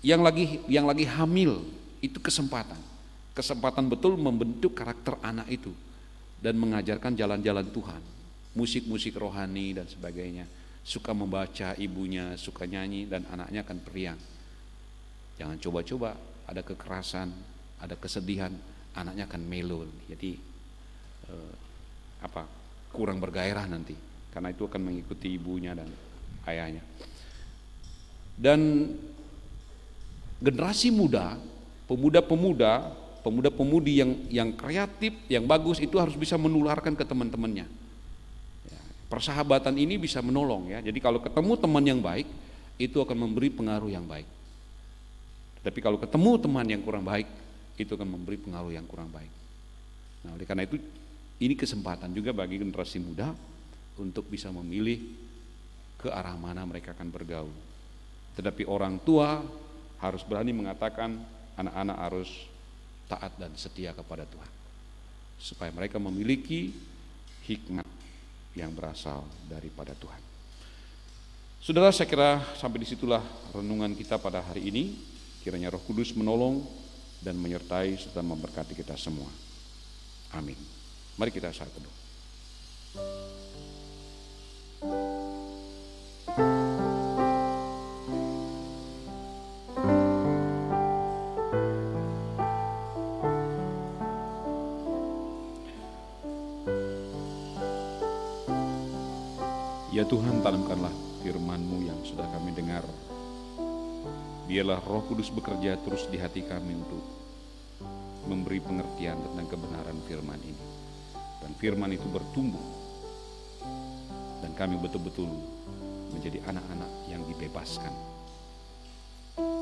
Yang lagi hamil itu kesempatan betul membentuk karakter anak itu dan mengajarkan jalan-jalan Tuhan, musik-musik rohani dan sebagainya. Suka membaca ibunya, suka nyanyi, dan anaknya akan periang. Jangan coba-coba ada kekerasan, ada kesedihan, anaknya akan melo. Jadi kurang bergairah nanti, karena itu akan mengikuti ibunya dan ayahnya. Dan generasi muda, pemuda-pemudi yang kreatif, yang bagus itu harus bisa menularkan ke teman-temannya. Ya, persahabatan ini bisa menolong ya. Jadi kalau ketemu teman yang baik, itu akan memberi pengaruh yang baik. Tapi kalau ketemu teman yang kurang baik, itu akan memberi pengaruh yang kurang baik. Nah, oleh karena itu ini kesempatan juga bagi generasi muda untuk bisa memilih ke arah mana mereka akan bergaul. Tetapi orang tua harus berani mengatakan anak-anak harus taat dan setia kepada Tuhan, supaya mereka memiliki hikmat yang berasal daripada Tuhan. Saudara, saya kira sampai disitulah renungan kita pada hari ini. Kiranya Roh Kudus menolong dan menyertai serta memberkati kita semua. Amin. Mari kita saat teduh. Ya Tuhan, tanamkanlah firman-Mu yang sudah kami dengar. Biarlah Roh Kudus bekerja terus di hati kami untuk memberi pengertian tentang kebenaran firman ini. Dan firman itu bertumbuh, dan kami betul-betul menjadi anak-anak yang dibebaskan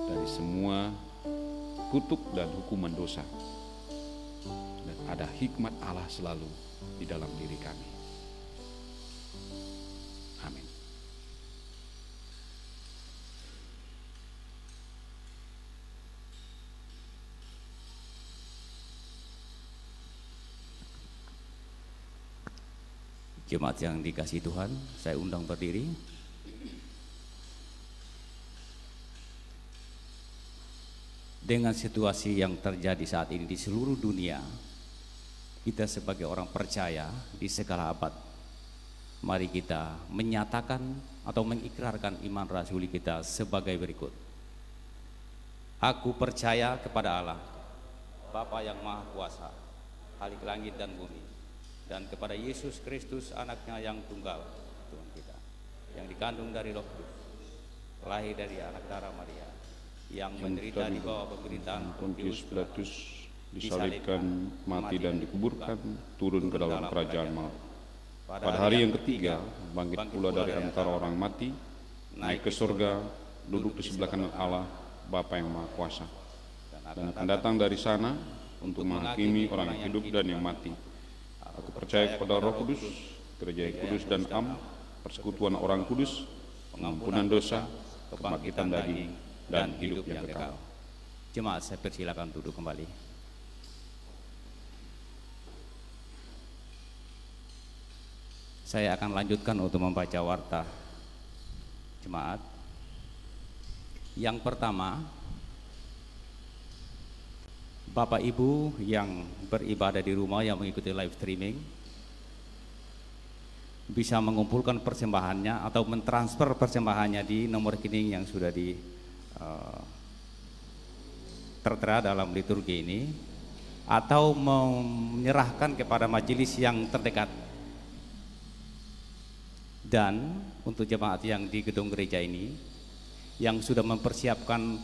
dari semua kutuk dan hukuman dosa. Dan ada hikmat Allah selalu di dalam diri kami. Amin. Jemaat yang dikasihi Tuhan, saya undang berdiri. Dengan situasi yang terjadi saat ini di seluruh dunia, kita sebagai orang percaya di segala abad, mari kita menyatakan atau mengikrarkan iman rasuli kita sebagai berikut. Aku percaya kepada Allah, Bapa yang Maha Kuasa, Khalik langit dan bumi, dan kepada Yesus Kristus, anaknya yang tunggal, Tuhan kita, yang dikandung dari Roh Kudus, lahir dari anak darah Maria, yang menderita di bawah pemerintahan Pontius Pilatus, disalibkan, mati dan dikuburkan, turun ke dalam kerajaan maut. Pada hari yang ketiga, bangkit pula dari antara orang mati, naik ke surga, duduk di sebelah kanan Allah, Bapa yang Maha Kuasa, dan akan datang dari sana untuk menghakimi orang yang hidup dan yang mati. Aku percaya kepada Roh Kudus, gereja yang kudus dan am, persekutuan orang kudus, pengampunan dosa, kebangkitan daging, dan hidup yang kekal. Jemaat, saya persilakan duduk kembali. Saya akan lanjutkan untuk membaca warta jemaat. Yang pertama, Bapak Ibu yang beribadah di rumah yang mengikuti live streaming bisa mengumpulkan persembahannya atau mentransfer persembahannya di nomor rekening yang sudah tertera dalam liturgi ini, atau menyerahkan kepada majelis yang terdekat. Dan untuk jemaat yang di gedung gereja ini yang sudah mempersiapkan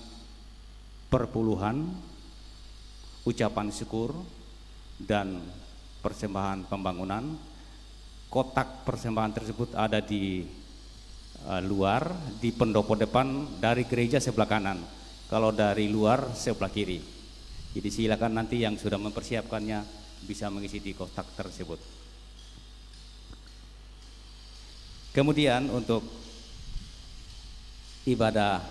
perpuluhan, ucapan syukur, dan persembahan pembangunan, kotak persembahan tersebut ada di luar, di pendopo depan dari gereja sebelah kanan. Kalau dari luar sebelah kiri. Jadi silakan nanti yang sudah mempersiapkannya bisa mengisi di kotak tersebut. Kemudian untuk ibadah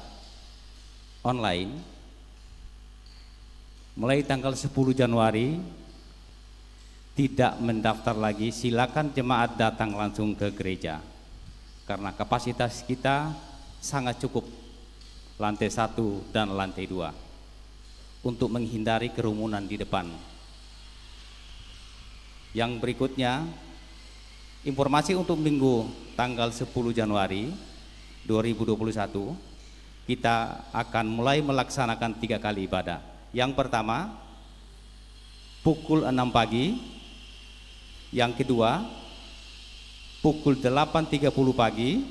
online mulai tanggal 10 Januari tidak mendaftar lagi, silakan jemaat datang langsung ke gereja karena kapasitas kita sangat cukup, lantai 1 dan lantai 2, untuk menghindari kerumunan di depan. Yang berikutnya, informasi untuk minggu tanggal 10 Januari 2021, kita akan mulai melaksanakan 3 kali ibadah. Yang pertama pukul 6 pagi, yang kedua pukul 8.30 pagi,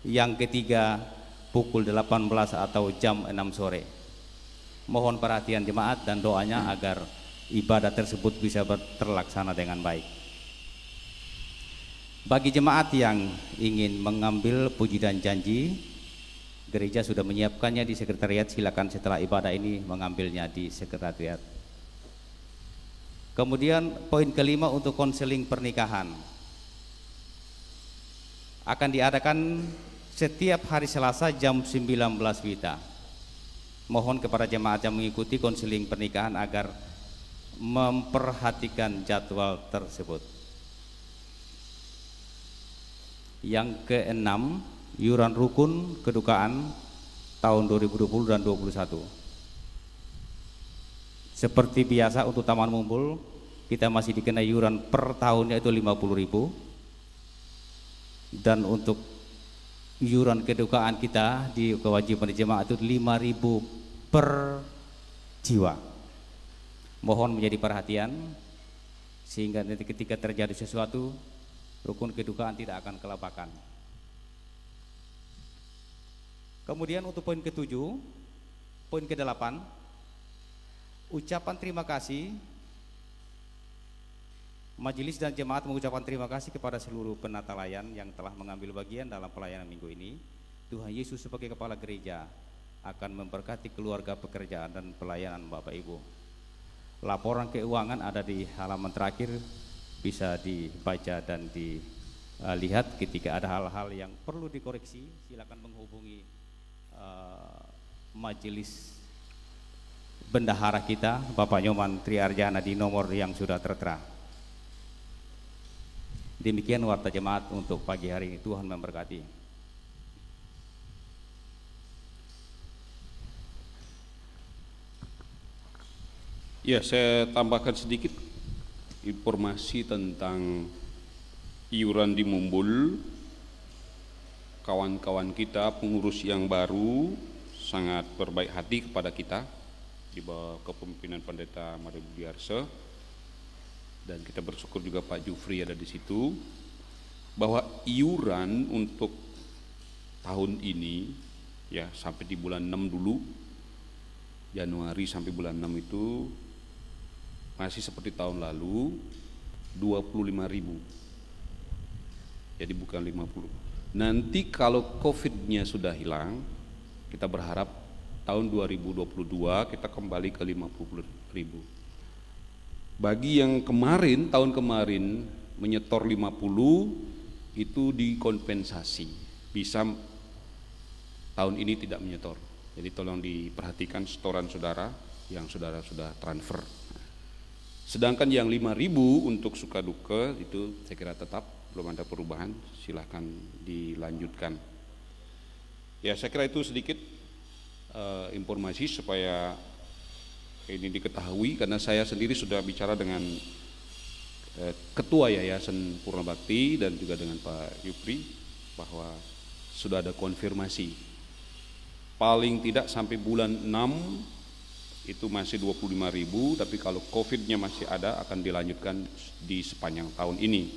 yang ketiga pukul 18 atau jam 6 sore. Mohon perhatian jemaat dan doanya agar ibadah tersebut bisa terlaksana dengan baik. Bagi jemaat yang ingin mengambil puji dan janji, gereja sudah menyiapkannya di sekretariat. Silakan setelah ibadah ini mengambilnya di sekretariat. Kemudian poin kelima untuk konseling pernikahan akan diadakan setiap hari Selasa jam 19 WITA. Mohon kepada jemaat yang mengikuti konseling pernikahan agar memperhatikan jadwal tersebut. Yang keenam, iuran rukun kedukaan tahun 2020 dan 2021. Seperti biasa untuk Taman Mumbul, kita masih dikenai iuran per tahunnya itu 50.000. Dan untuk iuran kedukaan kita di kewajiban jemaat itu 5.000 per jiwa. Mohon menjadi perhatian sehingga nanti ketika terjadi sesuatu, rukun kedukaan tidak akan kelabakan. Kemudian untuk poin ke-7, poin ke-8, ucapan terima kasih. Majelis dan jemaat mengucapkan terima kasih kepada seluruh penata layan yang telah mengambil bagian dalam pelayanan minggu ini. Tuhan Yesus sebagai kepala gereja akan memberkati keluarga, pekerjaan, dan pelayanan Bapak Ibu. Laporan keuangan ada di halaman terakhir, bisa dibaca dan dilihat. Ketika ada hal-hal yang perlu dikoreksi, silakan menghubungi majelis bendahara kita, Bapak Nyoman Triarjana, di nomor yang sudah tertera. Demikian warta jemaat untuk pagi hari ini. Tuhan memberkati. Ya, saya tambahkan sedikit informasi tentang iuran di Mumbul. Kawan-kawan kita pengurus yang baru sangat berbaik hati kepada kita di bawah kepemimpinan Pendeta Mario Budiarse, dan kita bersyukur juga Pak Jufri ada di situ, bahwa iuran untuk tahun ini ya sampai di bulan 6 dulu, Januari sampai bulan 6 itu masih seperti tahun lalu, 25.000. Jadi bukan 50. Nanti kalau COVID-nya sudah hilang, kita berharap tahun 2022 kita kembali ke 50.000. Bagi yang kemarin, tahun kemarin menyetor 50, itu dikompensasi, bisa tahun ini tidak menyetor. Jadi tolong diperhatikan setoran saudara yang saudara sudah transfer. Sedangkan yang 5.000 untuk suka duka itu saya kira tetap belum ada perubahan, silahkan dilanjutkan. Ya, saya kira itu sedikit informasi supaya ini diketahui, karena saya sendiri sudah bicara dengan Ketua Yayasan Purna Bakti dan juga dengan Pak Yupri bahwa sudah ada konfirmasi paling tidak sampai bulan 6 itu masih 25.000, tapi kalau COVID-nya masih ada akan dilanjutkan di sepanjang tahun ini.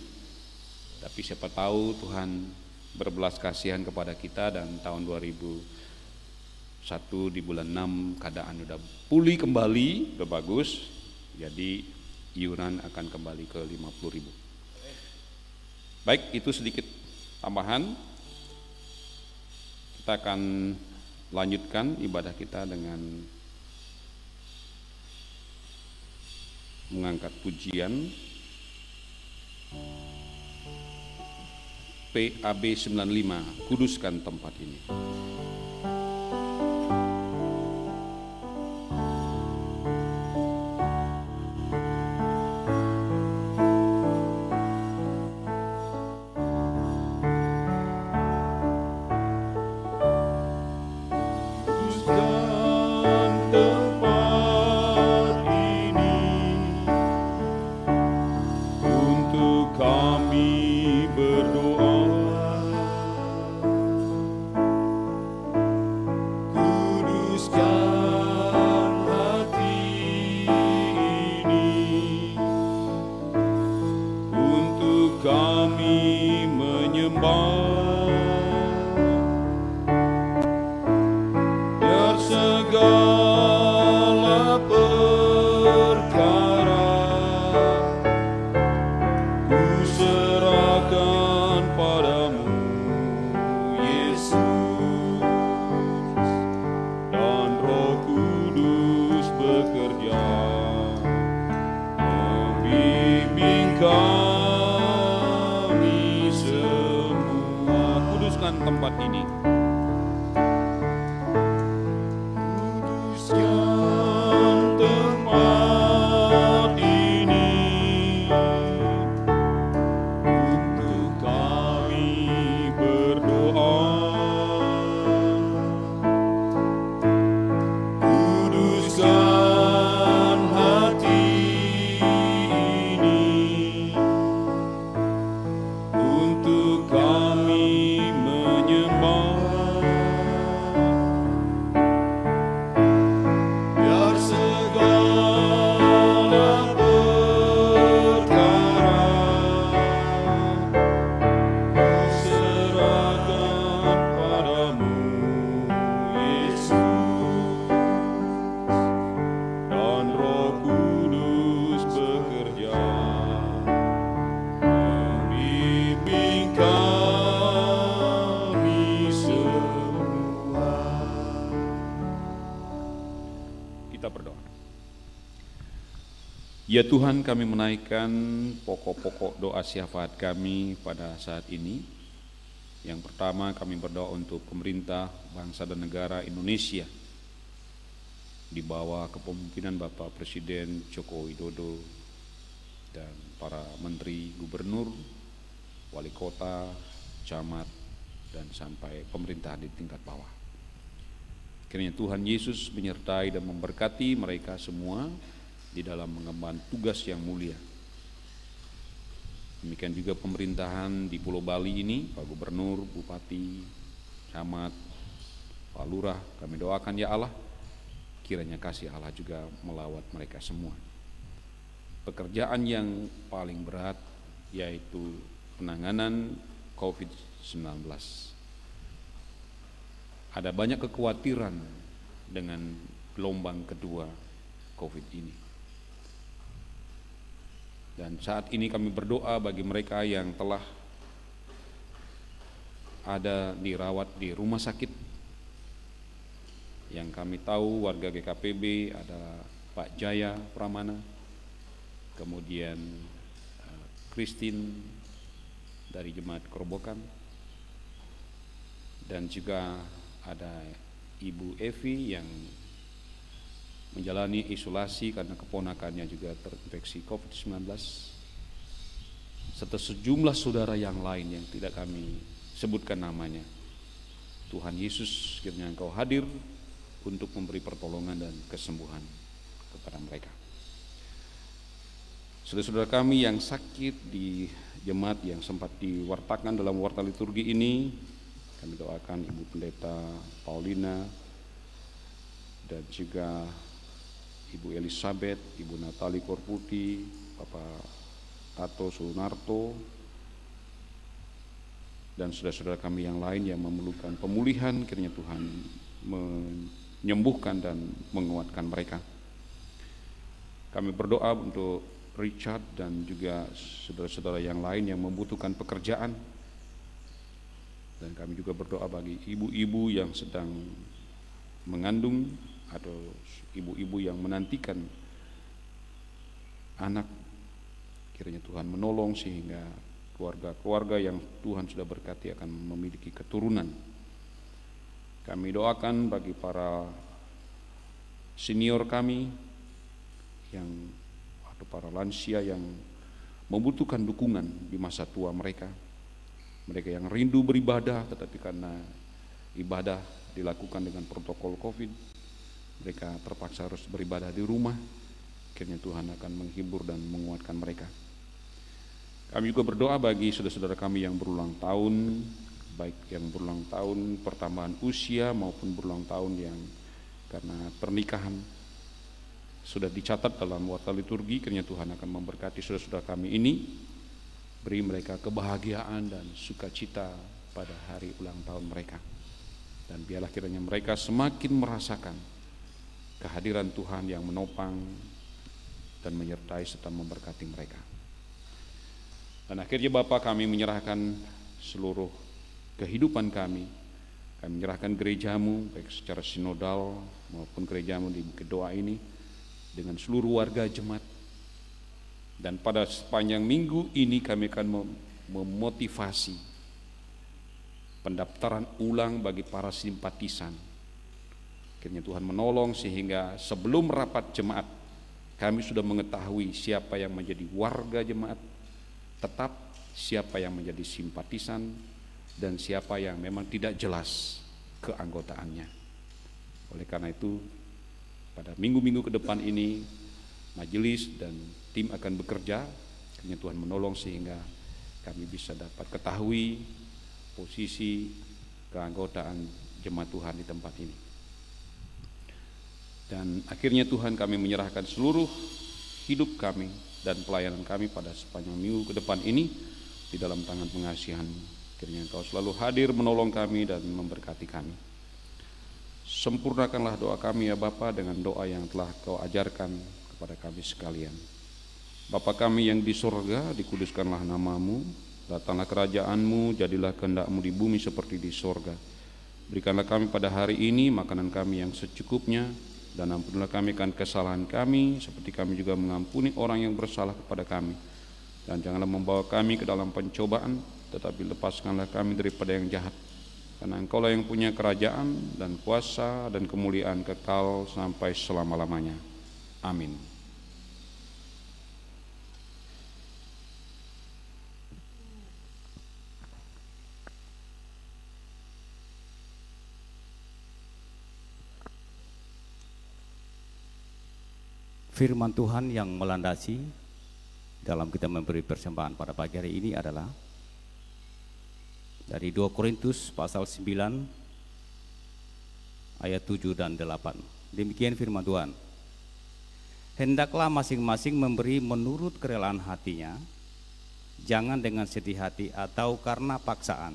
Tapi siapa tahu Tuhan berbelas kasihan kepada kita dan tahun 2001 di bulan 6 keadaan udah pulih kembali, udah bagus, jadi iuran akan kembali ke 50.000. Baik, itu sedikit tambahan. Kita akan lanjutkan ibadah kita dengan mengangkat pujian PAB 95, kuduskan tempat ini. Tempat ini. Kuduskan tempat ini untuk kami berdoa. Kuduskan hati ini untuk kami biar segala perkara kuserahkan padamu, Yesus, dan Roh Kudus bekerja membimbing Kita berdoa. Ya Tuhan, kami menaikkan pokok-pokok doa syafaat kami pada saat ini. Yang pertama, kami berdoa untuk pemerintah, bangsa dan negara Indonesia di bawah kepemimpinan Bapak Presiden Joko Widodo dan para menteri, gubernur, wali kota, camat, dan sampai pemerintah di tingkat bawah. Kiranya Tuhan Yesus menyertai dan memberkati mereka semua di dalam mengemban tugas yang mulia. Demikian juga pemerintahan di Pulau Bali ini, Pak Gubernur, Bupati, Camat, Pak Lurah, kami doakan ya Allah, kiranya kasih Allah juga melawat mereka semua. Pekerjaan yang paling berat yaitu penanganan COVID-19. Ada banyak kekhawatiran dengan gelombang kedua COVID ini. Dan saat ini kami berdoa bagi mereka yang telah ada dirawat di rumah sakit. Yang kami tahu warga GKPB ada Pak Jaya Pramana, kemudian Christine dari Jemaat Kerobokan, dan juga ada Ibu Evi yang menjalani isolasi karena keponakannya juga terinfeksi COVID-19, serta sejumlah saudara yang lain yang tidak kami sebutkan namanya. Tuhan Yesus, kiranya Engkau hadir untuk memberi pertolongan dan kesembuhan kepada mereka. Saudara-saudara kami yang sakit di jemaat yang sempat diwartakan dalam warta liturgi ini, kami doakan Ibu Pendeta Paulina dan juga Ibu Elizabeth, Ibu Natali Korputi, Bapak Tato Sunarto, dan saudara-saudara kami yang lain yang memerlukan pemulihan, kiranya Tuhan menyembuhkan dan menguatkan mereka. Kami berdoa untuk Richard dan juga saudara-saudara yang lain yang membutuhkan pekerjaan, dan kami juga berdoa bagi ibu-ibu yang sedang mengandung atau ibu-ibu yang menantikan anak. Kiranya Tuhan menolong sehingga keluarga-keluarga yang Tuhan sudah berkati akan memiliki keturunan. Kami doakan bagi para senior kami yang atau para lansia yang membutuhkan dukungan di masa tua mereka. Mereka yang rindu beribadah tetapi karena ibadah dilakukan dengan protokol COVID, mereka terpaksa harus beribadah di rumah. Kiranya Tuhan akan menghibur dan menguatkan mereka. Kami juga berdoa bagi saudara-saudara kami yang berulang tahun, baik yang berulang tahun pertambahan usia maupun berulang tahun yang karena pernikahan sudah dicatat dalam warta liturgi. Kiranya Tuhan akan memberkati saudara-saudara kami ini, beri mereka kebahagiaan dan sukacita pada hari ulang tahun mereka, dan biarlah kiranya mereka semakin merasakan kehadiran Tuhan yang menopang dan menyertai serta memberkati mereka. Dan akhirnya Bapa, kami menyerahkan seluruh kehidupan kami menyerahkan gerejamu baik secara sinodal maupun gerejamu di Bukit Doa ini dengan seluruh warga jemaat. Dan pada sepanjang minggu ini kami akan memotivasi pendaftaran ulang bagi para simpatisan. Kiranya Tuhan menolong sehingga sebelum rapat jemaat kami sudah mengetahui siapa yang menjadi warga jemaat tetap, siapa yang menjadi simpatisan, dan siapa yang memang tidak jelas keanggotaannya. Oleh karena itu, pada minggu-minggu ke depan ini, majelis dan tim akan bekerja. Kiranya Tuhan menolong sehingga kami bisa dapat ketahui posisi keanggotaan jemaat Tuhan di tempat ini. Dan akhirnya Tuhan, kami menyerahkan seluruh hidup kami dan pelayanan kami pada sepanjang minggu ke depan ini di dalam tangan pengasihan-Mu. Kiranya Engkau selalu hadir menolong kami dan memberkati kami. Sempurnakanlah doa kami ya Bapa dengan doa yang telah Kau ajarkan kepada kami sekalian. Bapa kami yang di surga, dikuduskanlah nama-Mu, datanglah kerajaan-Mu, jadilah kehendak-Mu di bumi seperti di surga. Berikanlah kami pada hari ini makanan kami yang secukupnya, dan ampunilah kami akan kesalahan kami seperti kami juga mengampuni orang yang bersalah kepada kami. Dan janganlah membawa kami ke dalam pencobaan, tetapi lepaskanlah kami daripada yang jahat. Karena Engkaulah yang punya kerajaan dan kuasa dan kemuliaan kekal sampai selama-lamanya. Amin. Firman Tuhan yang melandasi dalam kita memberi persembahan pada pagi hari ini adalah dari 2 Korintus pasal 9 ayat 7 dan 8. Demikian firman Tuhan. Hendaklah masing-masing memberi menurut kerelaan hatinya, jangan dengan sedih hati atau karena paksaan,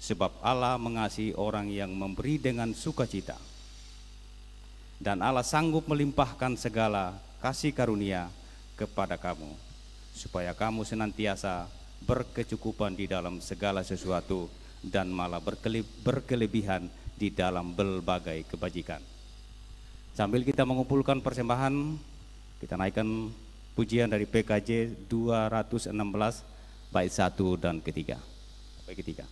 sebab Allah mengasihi orang yang memberi dengan sukacita. Dan Allah sanggup melimpahkan segala kasih karunia kepada kamu, supaya kamu senantiasa berkecukupan di dalam segala sesuatu dan malah berkelebihan di dalam berbagai kebajikan. Sambil kita mengumpulkan persembahan, kita naikkan pujian dari PKJ 216 bait 1 dan ketiga. Bait ketiga.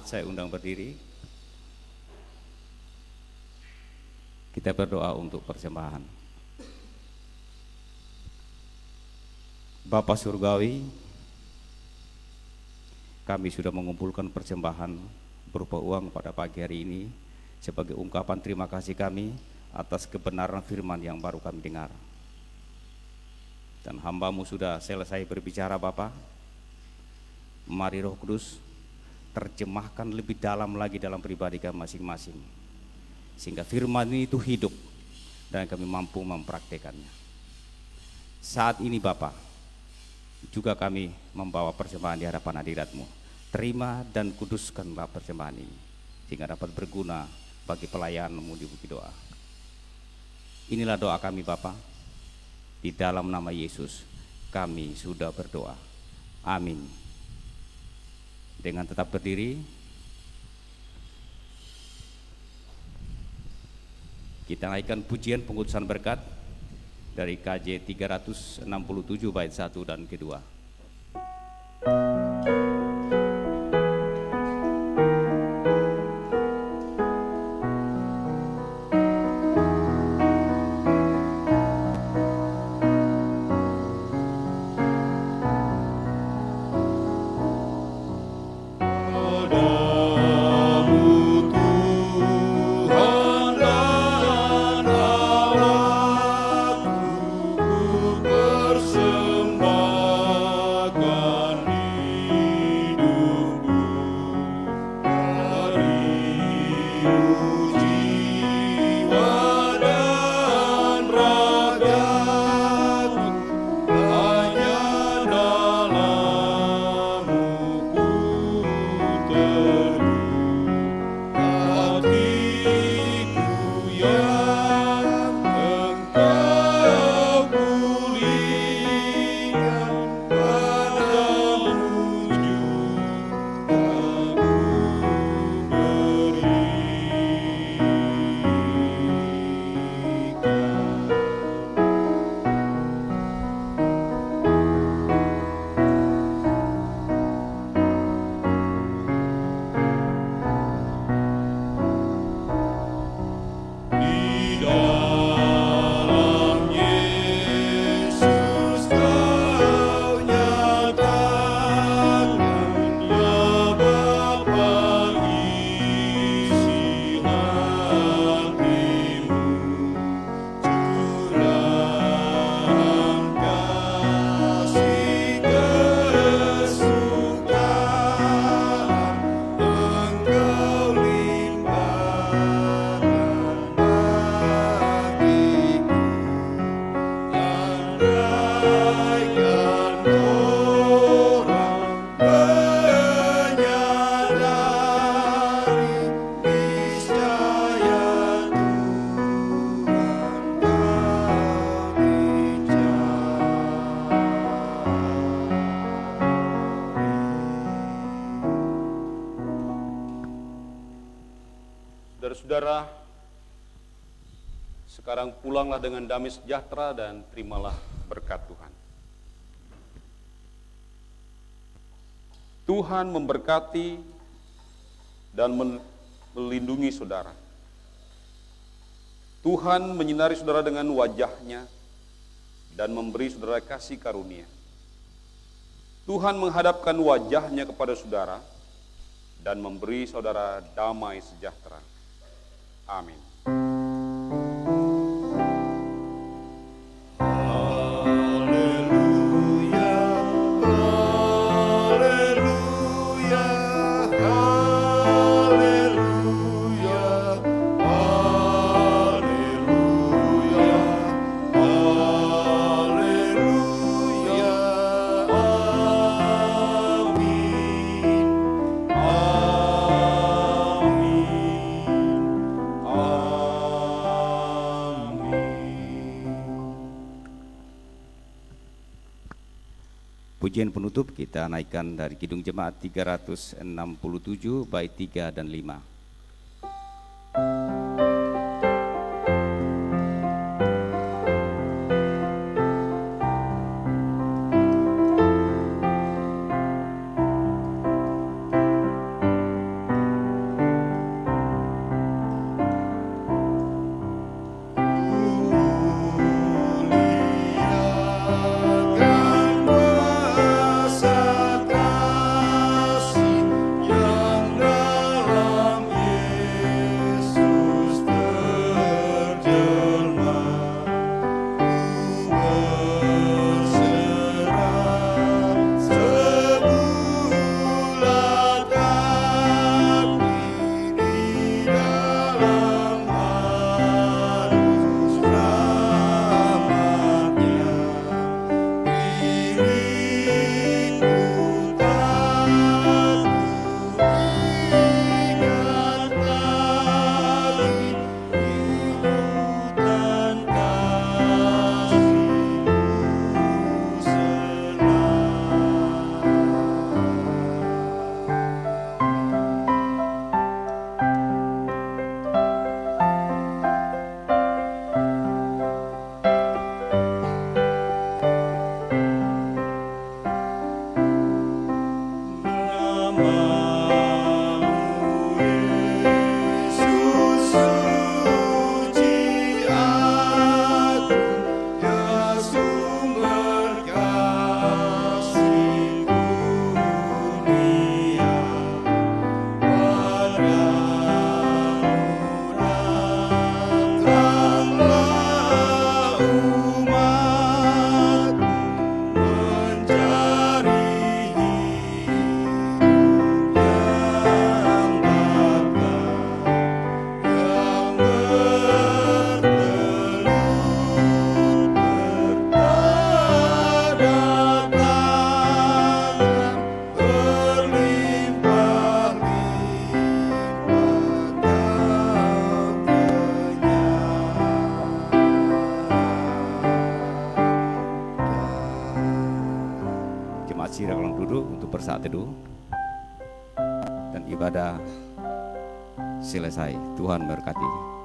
jemaat saya undang berdiri. Kita berdoa untuk persembahan. Bapa Surgawi, kami sudah mengumpulkan persembahan berupa uang pada pagi hari ini sebagai ungkapan terima kasih kami atas kebenaran firman yang baru kami dengar. Dan hamba-Mu sudah selesai berbicara Bapa. Mari Roh Kudus terjemahkan lebih dalam lagi dalam pribadi kami masing-masing, sehingga firman ini itu hidup dan kami mampu mempraktekannya. Saat ini Bapa, juga kami membawa persembahan di hadapan hadirat-Mu. Terima dan kuduskanlah persembahan ini sehingga dapat berguna bagi pelayan-Mu di Bukit Doa. Inilah doa kami Bapa. Di dalam nama Yesus kami sudah berdoa. Amin. Dengan tetap berdiri, kita naikkan pujian pengutusan berkat dari KJ 367 bait 1 dan kedua. Saudara-saudara, sekarang pulanglah dengan damai sejahtera dan terimalah berkat Tuhan. Tuhan memberkati dan melindungi saudara. Tuhan menyinari saudara dengan wajah-Nya dan memberi saudara kasih karunia. Tuhan menghadapkan wajah-Nya kepada saudara dan memberi saudara damai sejahtera. Amin. Pujian penutup kita naikkan dari Kidung Jemaat 367 bait 3 dan 5. silakan duduk untuk bersaat teduh. Dan ibadah selesai. Tuhan memberkati.